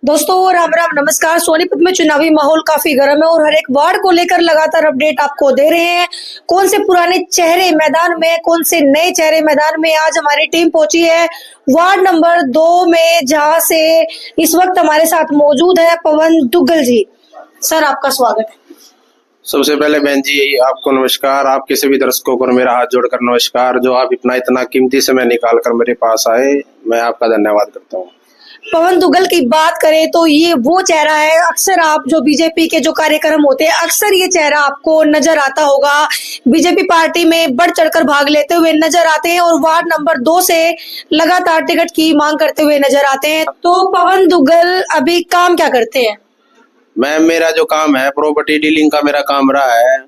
दोस्तों राम राम नमस्कार। सोनीपत में चुनावी माहौल काफी गर्म है और हर एक वार्ड को लेकर लगातार अपडेट आपको दे रहे हैं। कौन से पुराने चेहरे मैदान में, कौन से नए चेहरे मैदान में। आज हमारी टीम पहुंची है वार्ड नंबर 2 में, जहां से इस वक्त हमारे साथ मौजूद है पवन दुग्गल जी। सर आपका स्वागत है। सबसे पहले बहन जी आपको नमस्कार। आपके सभी दर्शकों को मेरा हाथ जोड़कर नमस्कार। जो आप इतना कीमती समय निकाल कर मेरे पास आए, मैं आपका धन्यवाद करता हूँ। पवन दुग्गल की बात करें तो ये वो चेहरा है, अक्सर आप जो बीजेपी के जो कार्यक्रम होते हैं, अक्सर ये चेहरा आपको नजर आता होगा। बीजेपी पार्टी में बढ़ चढ़कर भाग लेते हुए नजर आते हैं और वार्ड नंबर 2 से लगातार टिकट की मांग करते हुए नजर आते हैं। तो पवन दुग्गल अभी काम क्या करते हैं? मैम, मेरा जो काम है प्रॉपर्टी डीलिंग का मेरा काम रहा है।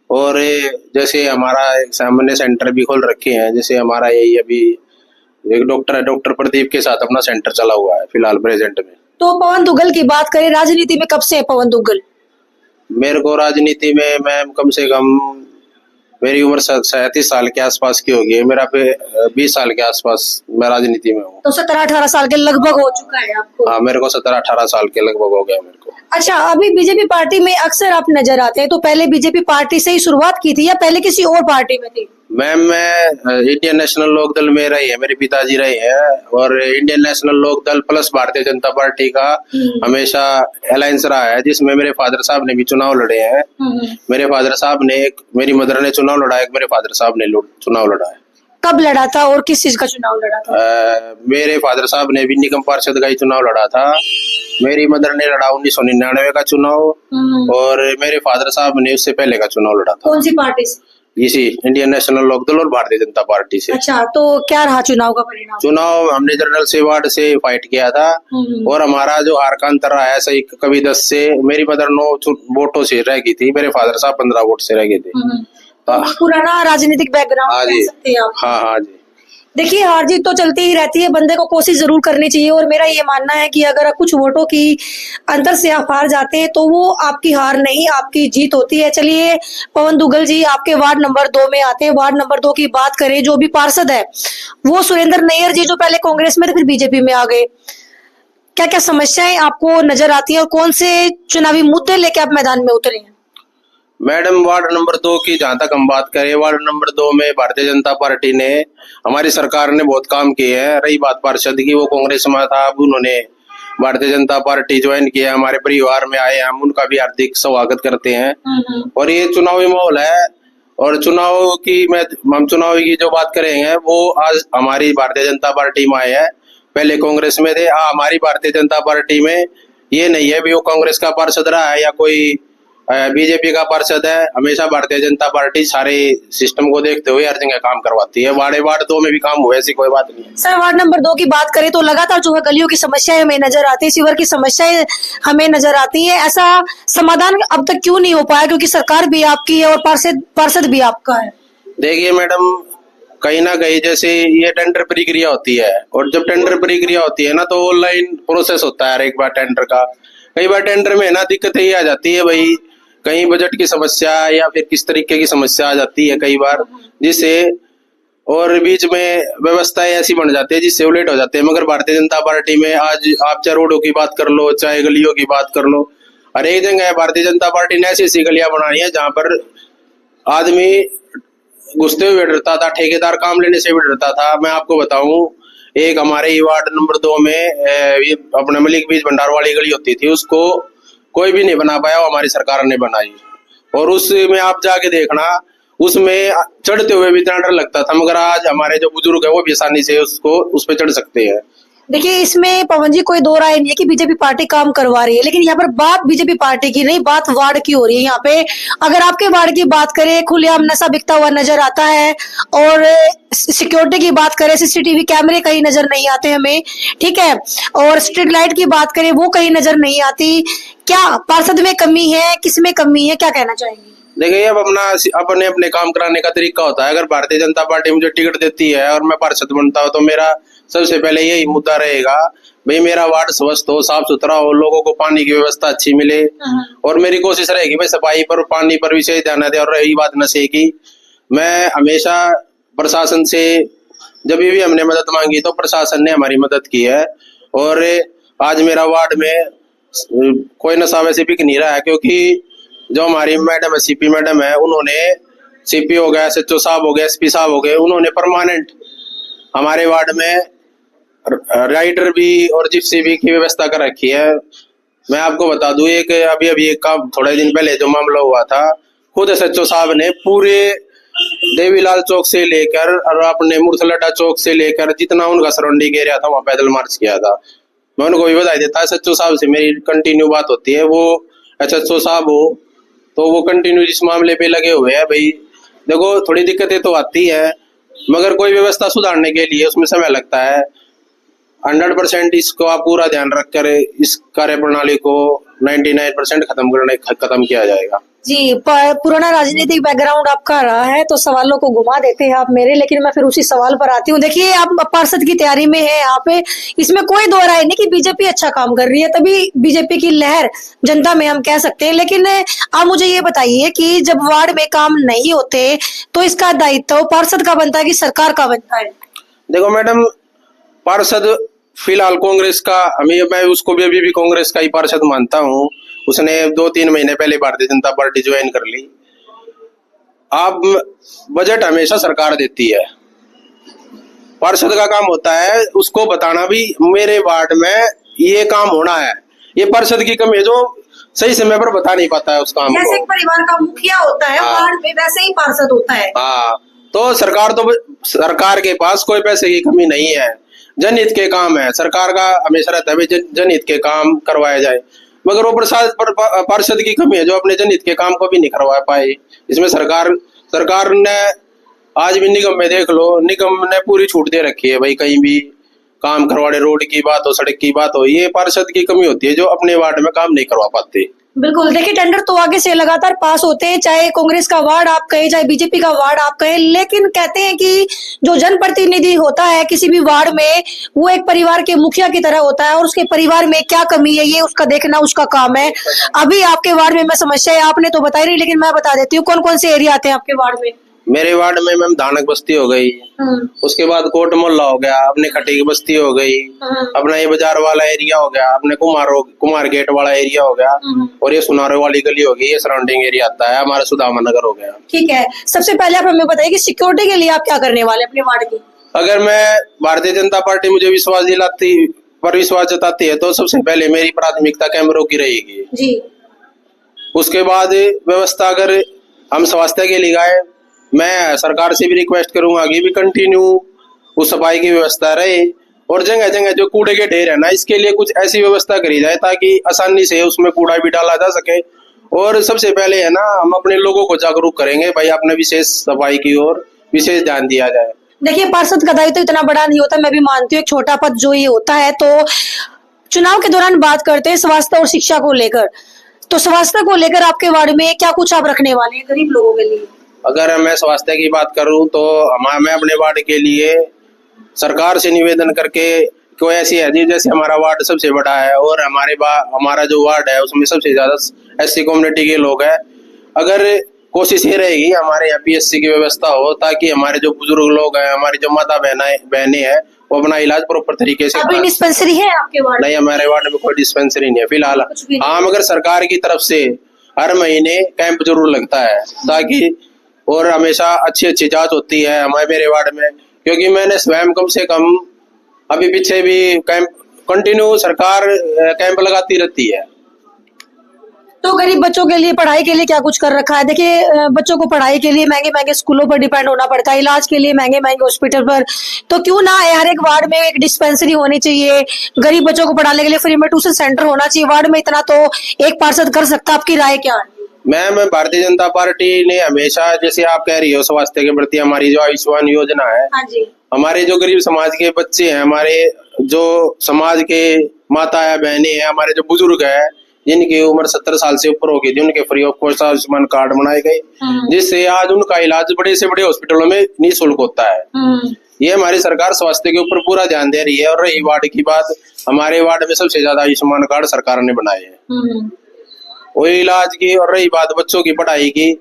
और जैसे हमारा एक सामान्य सेंटर भी खोल रखे हैं। जैसे हमारा यही अभी एक डॉक्टर है, डॉक्टर प्रदीप के साथ अपना सेंटर चला हुआ है फिलहाल प्रेजेंट में। तो पवन दुग्गल की बात करें, राजनीति में कब से है पवन दुग्गल? मेरे को राजनीति में मैम कम से कम मेरी उम्र 37 साल के आसपास की होगी। मेरा 20 साल के आसपास मैं राजनीति में हूँ। तो 17-18 साल के लगभग हो चुका है आपको? हाँ, मेरे को 17-18 साल के लगभग हो गया मेरे को। अच्छा, अभी बीजेपी पार्टी में अक्सर आप नजर आते हैं, तो पहले बीजेपी पार्टी से ही शुरुआत की थी या पहले किसी और पार्टी में थी? मैम, मैं इंडियन नेशनल लोक दल में रही है, मेरे पिताजी रहे हैं। और इंडियन नेशनल लोक दल प्लस भारतीय जनता पार्टी का हमेशा अलायंस रहा है, जिसमें मेरे फादर साहब ने भी चुनाव लड़े हैं। मेरे फादर साहब ने, मेरी मदर ने चुनाव लड़ा है, मेरे फादर साहब ने चुनाव लड़ा है। कब लड़ा था और किस चीज का चुनाव लड़ा था? मेरे फादर साहब ने भी निगम पार्षद का ही चुनाव लड़ा था। मेरी मदर ने लड़ा 1999 का चुनाव और मेरे फादर साहब ने उससे पहले का चुनाव लड़ा था। कौन सी पार्टी से? इसी इंडियन नेशनल लोक दल और भारतीय जनता पार्टी से। अच्छा, तो क्या रहा चुनाव का परिणाम? चुनाव हमने जनरल से वार्ड से फाइट किया था और हमारा जो हार का अंतर रहा है सही कभी 10 से, मेरी मदर 9 वोटों से रह गई थी, मेरे फादर साहब 15 वोट से रह गए थे। पुराना राजनीतिक बैकग्राउंड कह सकते हैं आप? हाँ जी। देखिए, हार जीत तो चलती ही रहती है, बंदे को कोशिश जरूर करनी चाहिए। और मेरा ये मानना है कि अगर कुछ वोटों की अंतर से आप हार जाते हैं तो वो आपकी हार नहीं, आपकी जीत होती है। चलिए पवन दुग्गल जी, आपके वार्ड नंबर 2 में आते हैं। वार्ड नंबर 2 की बात करें, जो भी पार्षद है वो सुरेंद्र नैयर जी, जो पहले कांग्रेस में थे फिर बीजेपी में आ गए। क्या क्या समस्याएं आपको नजर आती है और कौन से चुनावी मुद्दे लेके आप मैदान में उतरे हैं? मैडम, वार्ड नंबर 2 की जहां तक हम बात करें, वार्ड नंबर 2 में भारतीय जनता पार्टी ने, हमारी सरकार ने बहुत काम किए हैं। रही बात पार्षद की, वो कांग्रेस में था, अब उन्होंने भारतीय जनता पार्टी ज्वाइन किया, हमारे परिवार में आए, हम उनका भी हार्दिक स्वागत करते हैं। और ये चुनावी माहौल है और चुनाव की जो बात करेंगे वो आज हमारी भारतीय जनता पार्टी में आए हैं। पहले कांग्रेस में थे, हमारी भारतीय जनता पार्टी में ये नहीं है भी वो कांग्रेस का पार्षद रहा है या कोई बीजेपी का पार्षद है। हमेशा भारतीय जनता पार्टी सारे सिस्टम को देखते हुए हर जगह काम करवाती है। वार्ड 2 में भी काम हुआ, ऐसी कोई बात नहीं है। सर, वार्ड नंबर 2 की बात करें तो लगातार जो है गलियों की समस्याएं हमें नजर आती है, सीवर की समस्याएं हमें नजर आती है। ऐसा समाधान अब तक क्यों नहीं हो पाया? क्योंकि सरकार भी आपकी है और पार्षद भी आपका है। देखिए मैडम, कहीं ना कहीं जैसे ये टेंडर प्रक्रिया होती है और जब टेंडर प्रक्रिया होती है ना, तो ऑनलाइन प्रोसेस होता है हर एक बार टेंडर का। कई बार टेंडर में ना दिक्कत ये आ जाती है भाई, कहीं बजट की समस्या या फिर किस तरीके की समस्या आ जाती है कई बार, जिससे और बीच में व्यवस्थाएं ऐसी बन जाती है जिससे वो लेट हो जाते हैं। मगर भारतीय जनता पार्टी में आज आप चाहे रोडों की बात कर लो, चाहे गलियों की बात कर लो, हर एक जगह भारतीय जनता पार्टी ने ऐसी ऐसी गलियां बनाई है जहां पर आदमी घुसते हुए डरता था, ठेकेदार काम लेने से भी डरता था। मैं आपको बताऊं, एक हमारे वार्ड नंबर 2 में अपने मलिक बीज भंडार वाली गली होती थी, उसको कोई भी नहीं बना पाया, वो हमारी सरकार ने बनाई। और उसमें आप जाके देखना, उसमें चढ़ते हुए भी इतना डर लगता था, मगर आज हमारे जो बुजुर्ग है वो भी आसानी से उस पर चढ़ सकते हैं। देखिए, इसमें पवन जी कोई दो राय नहीं है कि बीजेपी पार्टी काम करवा रही है, लेकिन यहाँ पर बात बीजेपी पार्टी की नहीं, बात वार्ड की हो रही है। यहाँ पे अगर आपके वार्ड की बात करें, खुलेआम नशा बिकता हुआ नजर आता है और सिक्योरिटी की बात करें, सीसीटीवी कैमरे कहीं नजर नहीं आते हमें, ठीक है। और स्ट्रीट लाइट की बात करें, वो कहीं नजर नहीं आती। क्या पार्षद में कमी है, किसमें कमी है, क्या कहना चाहेंगे? देखिए, अब अपने अपने काम कराने का तरीका होता है। अगर भारतीय जनता पार्टी मुझे टिकट देती है और मैं पार्षद बनता हूँ तो मेरा सबसे पहले यही मुद्दा रहेगा, भाई मेरा वार्ड स्वस्थ हो, साफ सुथरा हो, लोगों को पानी की व्यवस्था अच्छी मिले। और मेरी कोशिश रहेगी भाई सफाई पर, पानी पर विशेष ध्यान दे। और रही बात नशे की, मैं हमेशा प्रशासन से जब भी हमने मदद मांगी तो प्रशासन ने हमारी मदद की है। और आज मेरा वार्ड में कोई नशा वैसे बिक नहीं रहा है, क्योंकि जो हमारी मैडम है, सीपी मैडम है, उन्होंने सीपी हो गया, एसएचओ साहब हो गए, एसपी साहब हो गए, उन्होंने परमानेंट हमारे वार्ड में राइडर भी और जिप्सी भी की व्यवस्था कर रखी है। मैं आपको बता दूं, एक अभी एक काम थोड़े दिन पहले जो मामला हुआ था, खुद एसएचओ साहब ने पूरे देवीलाल चौक से लेकर और अपने मूर्थलड्डा चौक से लेकर जितना उनका सराउंडिंग एरिया था वहां पैदल मार्च किया था। मैं उनको भी बधाई देता, एसएचओ साहब से मेरी कंटिन्यू बात होती है, वो एसएचओ साहब हो तो वो कंटिन्यू इस मामले पे लगे हुए हैं। भाई देखो, थोड़ी दिक्कतें तो आती है, मगर कोई व्यवस्था सुधारने के लिए उसमें समय लगता है। 100% इसको आप पूरा ध्यान रखकर इस कार्य प्रणाली को 99% खत्म किया जाएगा। जी, पुराना राजनीतिक बैकग्राउंड आपका रहा है तो सवालों को घुमा देते हैं आप मेरे, लेकिन मैं फिर उसी सवाल पर आती हूँ। देखिए, आप पार्षद की तैयारी में है यहाँ पे, इसमें कोई दो राय नहीं कि बीजेपी अच्छा काम कर रही है, तभी बीजेपी की लहर जनता में हम कह सकते हैं। लेकिन आप मुझे ये बताइए कि जब वार्ड में काम नहीं होते तो इसका दायित्व पार्षद का बनता है कि सरकार का बनता है? देखो मैडम, पार्षद फिलहाल कांग्रेस का, मैं उसको भी अभी भी कांग्रेस का ही पार्षद मानता हूँ। उसने 2-3 महीने पहले भारतीय जनता पार्टी ज्वाइन कर ली। अब बजट हमेशा सरकार देती है, पार्षद का काम होता है उसको बताना भी मेरे वार्ड में ये काम होना है। ये पार्षद की कमी है जो सही समय पर बता नहीं पाता है उस काम जैसे एक को। परिवार का मुखिया होता है वार्ड में, वैसे ही पार्षद होता है। हाँ, तो सरकार के पास कोई पैसे की कमी नहीं है, जनहित के काम है। सरकार का हमेशा रहता है जनहित के काम करवाए जाए, मगर वो पार्षद की कमी है जो अपने जनहित के काम को भी नहीं करवा पाए। इसमें सरकार ने आज भी निगम में देख लो, निगम ने पूरी छूट दे रखी है भाई, कहीं भी काम करवाने, रोड की बात हो, सड़क की बात हो, ये पार्षद की कमी होती है जो अपने वार्ड में काम नहीं करवा पाते। बिल्कुल, देखिए टेंडर तो आगे से लगातार पास होते हैं, चाहे कांग्रेस का वार्ड आप कहें चाहे बीजेपी का वार्ड आप कहें, लेकिन कहते हैं कि जो जनप्रतिनिधि होता है किसी भी वार्ड में, वो एक परिवार के मुखिया की तरह होता है और उसके परिवार में क्या कमी है ये उसका देखना उसका काम है। अभी आपके वार्ड में मैं समस्या है आपने तो बताई नहीं, लेकिन मैं बता देती हूँ कौन कौन से एरिया आते हैं आपके वार्ड में। मेरे वार्ड में मैम धानक बस्ती हो गई, उसके बाद कोट मोहल्ला हो गया, अपने खटी की बस्ती हो गई, अपना ये बाजार वाला एरिया हो गया, अपने कुमार गेट वाला एरिया हो गया, और ये सुनारे वाली गली हो गई, ये सराउंडिंग एरिया आता है, हमारा सुदामा नगर हो गया। ठीक है, सबसे पहले आप हमें बताइए कि सिक्योरिटी के लिए आप क्या करने वाले अपने वार्ड की? अगर मैं भारतीय जनता पार्टी मुझे विश्वास जताती है तो सबसे पहले मेरी प्राथमिकता कैमरों की रहेगी जी। उसके बाद व्यवस्था, अगर हम स्वास्थ्य के लिए गए, मैं सरकार से भी रिक्वेस्ट करूंगा कि भी कंटिन्यू उस सफाई की व्यवस्था रहे, और जगह जगह जो कूड़े के ढेर है ना, इसके लिए कुछ ऐसी व्यवस्था करी जाए ताकि आसानी से उसमें कूड़ा भी डाला जा सके। और सबसे पहले है ना, हम अपने लोगों को जागरूक करेंगे भाई, अपने विशेष सफाई की ओर विशेष ध्यान दिया जाए। देखिए, पार्षद का दायित्व तो इतना बड़ा नहीं होता, मैं भी मानती हूँ एक छोटा पद जो ये होता है। तो चुनाव के दौरान बात करते हैं स्वास्थ्य और शिक्षा को लेकर, तो स्वास्थ्य को लेकर आपके वार्ड में क्या कुछ आप रखने वाले हैं गरीब लोगों के लिए? अगर मैं स्वास्थ्य की बात करूं तो मैं अपने वार्ड के लिए सरकार से निवेदन करके, कोई ऐसी है जी, जैसे हमारा वार्ड सबसे बड़ा है और हमारा जो वार्ड है उसमें सबसे ज्यादा एससी कम्युनिटी के लोग हैं, अगर कोशिश ये रहेगी हमारे यहाँ पीएचसी की व्यवस्था हो ताकि हमारे जो बुजुर्ग लोग हैं, हमारी जो माता बहनें हैं, वो अपना इलाज प्रॉपर तरीके से। अभी डिस्पेंसरी है आपके वार्ड? नहीं, हमारे वार्ड में कोई डिस्पेंसरी नहीं है फिलहाल। हाँ, मगर सरकार की तरफ से हर महीने कैंप जरूर लगता है ताकि, और हमेशा अच्छी जांच होती है हमारे मेरे वार्ड में, क्योंकि मैंने स्वयं कम से कम अभी पीछे भी कैंप कंटिन्यू सरकार कैंप लगाती रहती है। तो गरीब बच्चों के लिए पढ़ाई के लिए क्या कुछ कर रखा है? देखिए, बच्चों को पढ़ाई के लिए महंगे महंगे स्कूलों पर डिपेंड होना पड़ता है, इलाज के लिए महंगे महंगे हॉस्पिटल पर, तो क्यों ना हर एक वार्ड में एक डिस्पेंसरी होनी चाहिए, गरीब बच्चों को पढ़ाने के लिए फ्री में ट्यूशन सेंटर होना चाहिए वार्ड में, इतना तो एक पार्षद कर सकता है। आपकी राय क्या है? मैम, भारतीय जनता पार्टी ने हमेशा, जैसे आप कह रही हो स्वास्थ्य के प्रति, हमारी जो आयुष्मान योजना है, हाँ जी, हमारे जो गरीब समाज के बच्चे हैं, हमारे जो समाज के माता है बहनें हैं, हमारे जो बुजुर्ग है जिनकी उम्र 70 साल से ऊपर होगी थी, उनके free of cost Ayushman card बनाए गए, जिससे आज उनका इलाज बड़े से बड़े हॉस्पिटलों में निःशुल्क होता है। ये हमारी सरकार स्वास्थ्य के ऊपर पूरा ध्यान दे रही है। और रही वार्ड की बात, हमारे वार्ड में सबसे ज्यादा आयुष्मान कार्ड सरकार ने बनाए हैं वही इलाज की। और रही बात बच्चों की पढ़ाई की,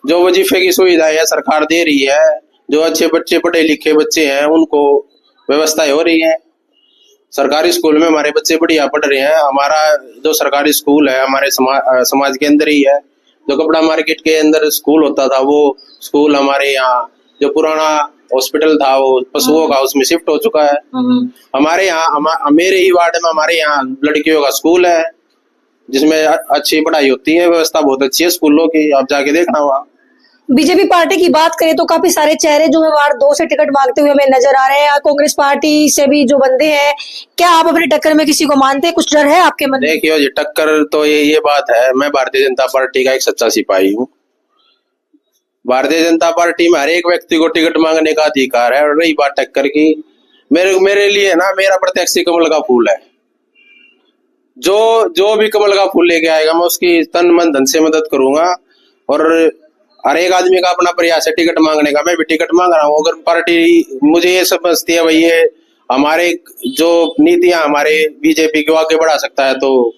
जो वजीफे की सुविधाएं है सरकार दे रही है, जो अच्छे बच्चे पढ़े लिखे बच्चे हैं उनको व्यवस्थाएं हो रही है। सरकारी स्कूल में हमारे बच्चे बढ़िया पढ़ रहे हैं। हमारा जो सरकारी स्कूल है हमारे समाज के अंदर ही है। जो कपड़ा मार्केट के अंदर स्कूल होता था वो स्कूल हमारे यहाँ, जो पुराना हॉस्पिटल था वो पशुओं का, उसमें शिफ्ट हो चुका है। हमारे यहाँ मेरे ही वार्ड में हमारे यहाँ लड़कियों का स्कूल है जिसमें अच्छी पढ़ाई होती है, व्यवस्था बहुत अच्छी है स्कूलों की, आप जाके देखना वहाँ। बीजेपी पार्टी की बात करें तो काफी सारे चेहरे जो है वार्ड 2 से टिकट मांगते हुए हमें नजर आ रहे हैं। कांग्रेस पार्टी से भी जो बंदे हैं, क्या आप अपनी टक्कर में किसी को मानते हैं? कुछ डर है आपके मन में? देखियो जी, टक्कर तो ये बात है, मैं भारतीय जनता पार्टी का एक सच्चा सिपाही हूँ। भारतीय जनता पार्टी में हर एक व्यक्ति को टिकट मांगने का अधिकार है। और रही बात टक्कर की, मेरे लिए ना मेरा प्रत्याशी कमल का फूल है। जो भी कमल का फूल लेके आएगा मैं उसकी तन मन धन से मदद करूंगा। और हर एक आदमी का अपना प्रयास है टिकट मांगने का, मैं भी टिकट मांग रहा हूँ। अगर पार्टी मुझे ये समझती है भाई ये हमारे जो नीतियां हमारे बीजेपी को आगे बढ़ा सकता है, तो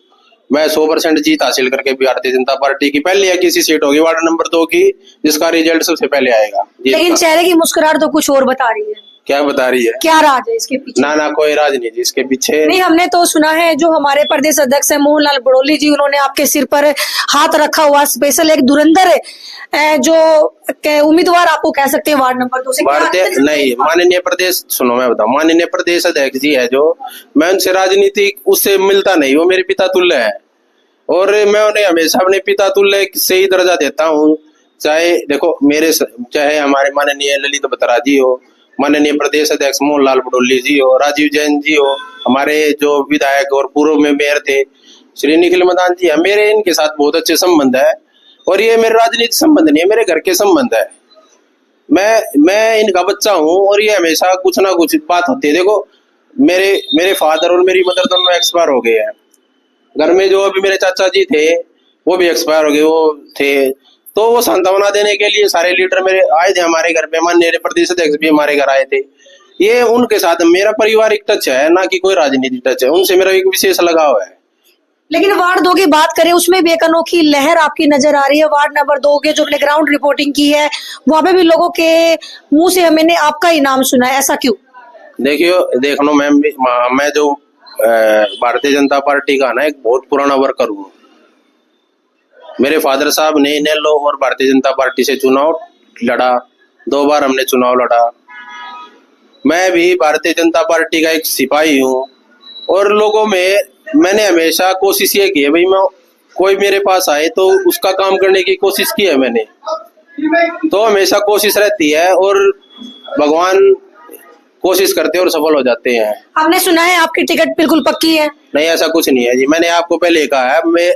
मैं 100% जीत हासिल करके भारतीय जनता पार्टी की पहली या किसी सीट होगी वार्ड नंबर 2 की जिसका रिजल्ट सबसे पहले आएगा। लेकिन चेहरे की मुस्कुराहट तो कुछ और बता रही है। क्या बता रही है? क्या राज है इसके पीछे? ना कोई राज नहीं जी इसके पीछे। नहीं, हमने तो सुना है जो हमारे प्रदेश अध्यक्ष है मोहनलाल बड़ोली जी, उन्होंने आपके सिर पर हाथ रखा हुआ, स्पेशल एक धुरंधर जो उम्मीदवार आपको कह सकते हैं वार्ड नंबर 2 से। नहीं, माननीय प्रदेश, सुनो मैं बताऊं, माननीय प्रदेश अध्यक्ष जी है जो, मैं उनसे राजनीतिक उससे मिलता नहीं, वो मेरे पिता तुल्य है और मैं उन्हें हमेशा अपने पिता तुल्य से ही दर्जा देता हूँ। चाहे देखो चाहे हमारे माननीय ललित बत्रा जी हो, माननीय प्रदेश अध्यक्ष मोहनलाल बड़ोली जी हो, राजीव जैन जी हो, हमारे जो विधायक और पूर्व में मेयर थे श्री निखिल मदान जी है, मेरे इनके साथ बहुत अच्छे संबंध है। और ये मेरे राजनीतिक संबंध नहीं है, मेरे घर के संबंध है। मैं इनका बच्चा हूँ और ये हमेशा कुछ ना कुछ बात होती है। देखो मेरे फादर और मेरी मदर दोनों एक्सपायर हो गए हैं। घर में जो अभी मेरे चाचा जी थे वो भी एक्सपायर हो गए, वो थे, तो वो सांत्वना देने के लिए सारे लीडर मेरे आए थे हमारे घर पे, माननीय प्रदेश अध्यक्ष भी हमारे घर आए थे। ये उनके साथ मेरा पारिवारिक टच है, ना कि कोई राजनीतिक टच है, उनसे मेरा एक विशेष लगाव है। लेकिन वार्ड 2 की बात करें उसमें भी एक अनोखी लहर आपकी नजर आ रही है। वार्ड नंबर 2 के जो अपने ग्राउंड रिपोर्टिंग की है वहां पे भी लोगों के मुंह से मैंने आपका ही नाम सुना है, ऐसा क्यों? देख लो मैम, मैं जो भारतीय जनता पार्टी का ना एक बहुत पुराना वर्कर हूँ। मेरे फादर साहब ने इनेलो और भारतीय जनता पार्टी से चुनाव लड़ा, 2 बार हमने चुनाव लड़ा। मैं भी भारतीय जनता पार्टी का एक सिपाही हूँ और लोगों में मैंने हमेशा कोशिश ये की है भाई, मैं कोई मेरे पास आए तो उसका काम करने की कोशिश की है मैंने, तो हमेशा कोशिश रहती है और भगवान कोशिश करते हैं और सफल हो जाते हैं। हमने सुना है आपकी टिकट बिल्कुल पक्की है? नहीं, ऐसा कुछ नहीं है जी, मैंने आपको पहले कहा है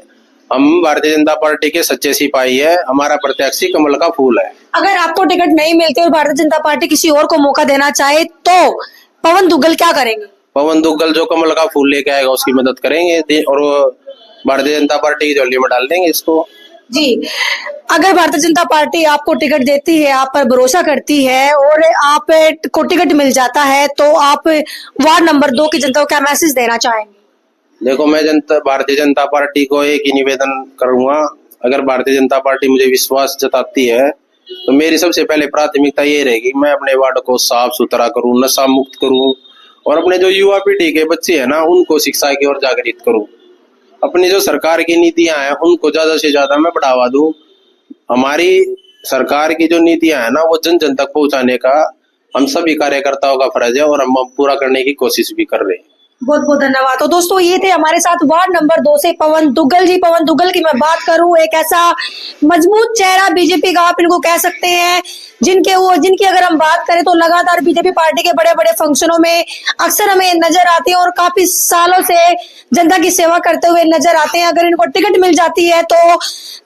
हम भारतीय जनता पार्टी के सच्चे सिपाही है, हमारा प्रत्याशी कमल का फूल है। अगर आपको टिकट नहीं मिलती और भारतीय जनता पार्टी किसी और को मौका देना चाहे तो पवन दुग्गल क्या करेंगे? पवन दुग्गल जो कमल का फूल लेके आएगा उसकी मदद करेंगे और भारतीय जनता पार्टी की झोली में डाल देंगे इसको। जी, अगर भारतीय जनता पार्टी आपको टिकट देती है, आप पर भरोसा करती है और आप को टिकट मिल जाता है, तो आप वार्ड नंबर 2 की जनता को क्या मैसेज देना चाहेंगे? देखो, मैं भारतीय जनता पार्टी को एक ही निवेदन करूंगा, अगर भारतीय जनता पार्टी मुझे विश्वास जताती है तो मेरी सबसे पहले प्राथमिकता ये रहेगी, मैं अपने वार्ड को साफ सुथरा करूं, नशा मुक्त करूं और अपने जो युवा पीढ़ी के बच्चे हैं ना उनको शिक्षा की ओर जागृत करूं। अपनी जो सरकार की नीतियां हैं उनको ज्यादा से ज्यादा मैं बढ़ावा दूं। हमारी सरकार की जो नीतियां हैं ना वो जन जन तक पहुंचाने का हम सभी कार्यकर्ताओं का फर्ज है और हम पूरा करने की कोशिश भी कर रहे हैं। बहुत बहुत धन्यवाद। तो दोस्तों ये थे हमारे साथ वार्ड नंबर 2 से पवन दुग्गल जी। पवन दुग्गल की मैं बात करूं, एक ऐसा मजबूत चेहरा बीजेपी का आप इनको कह सकते हैं, जिनकी अगर हम बात करें तो लगातार बीजेपी पार्टी के बड़े बड़े फंक्शनों में अक्सर हमें नजर आते हैं और काफी सालों से जनता की सेवा करते हुए नजर आते हैं। अगर इनको टिकट मिल जाती है तो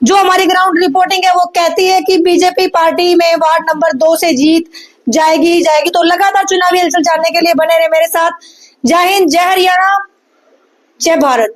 जो हमारी ग्राउंड रिपोर्टिंग है वो कहती है कि बीजेपी पार्टी में वार्ड नंबर 2 से जीत जाएगी। तो लगातार चुनावी हलचल जानने के लिए बने रहे मेरे साथ। जय हिंद, जय हरियाणा, जय भारत।